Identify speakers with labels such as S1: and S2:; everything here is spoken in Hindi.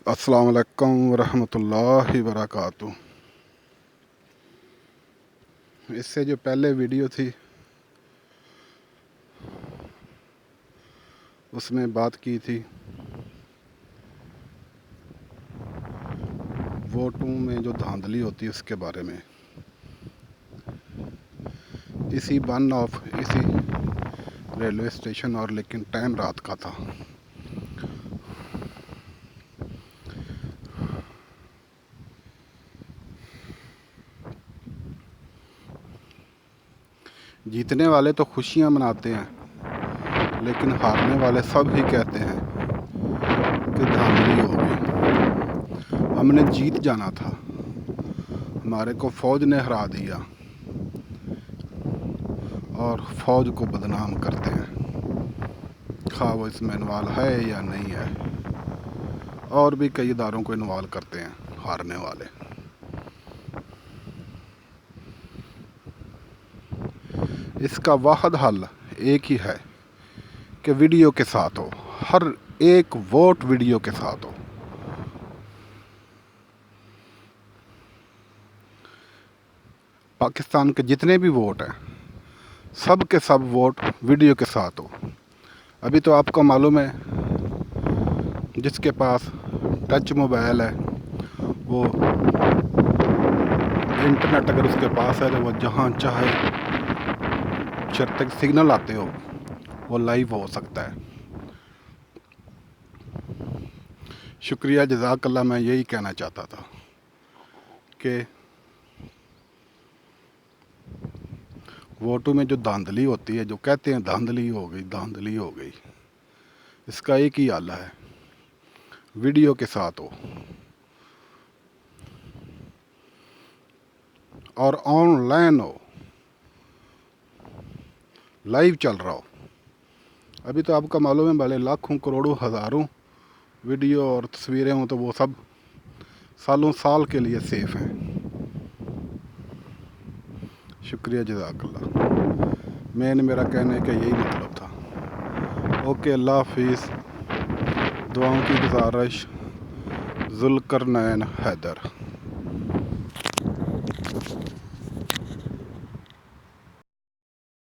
S1: अस्सलाम वालेकुम रहमतुल्लाहि वबरकातुहू। इससे जो पहले वीडियो थी उसमें बात की थी वोटों में जो धांधली होती है उसके बारे में। इसी रेलवे स्टेशन और लेकिन टाइम रात का था। जीतने वाले तो खुशियां मनाते हैं, लेकिन हारने वाले सब ही कहते हैं कि धांधली हो गई। हमने जीत जाना था, हमारे को फौज ने हरा दिया और फौज को बदनाम करते हैं, खा वो इसमें इन्वॉल्व है या नहीं है। और भी कई इदारों को इन्वॉल्व करते हैं हारने वाले। इसका वाहद हल एक ही है कि वीडियो के साथ हो, हर एक वोट वीडियो के साथ हो। पाकिस्तान के जितने भी वोट हैं, सब के सब वोट वीडियो के साथ हो। अभी तो आपको मालूम है, जिसके पास टच मोबाइल है वो इंटरनेट अगर उसके पास है तो वो जहाँ चाहे जब तक सिग्नल आते हो वो लाइव हो सकता है। शुक्रिया, जज़ाकल्लाह। मैं यही कहना चाहता था कि वोटों में जो धांधली होती है, जो कहते हैं धांधली हो गई, धांधली हो गई, इसका एक ही हल है, वीडियो के साथ हो और ऑनलाइन हो, लाइव चल रहा हो। अभी तो आपका मालूम है, भले लाखों करोड़ों हज़ारों वीडियो और तस्वीरें हों तो वो सब सालों साल के लिए सेफ हैं। शुक्रिया, जज़ाकल्लाह। मेरा कहने का यही मतलब था। ओके, अल्लाह हाफिज़। दुआओं की गुजारिश, ज़ुल्करनैन हैदर।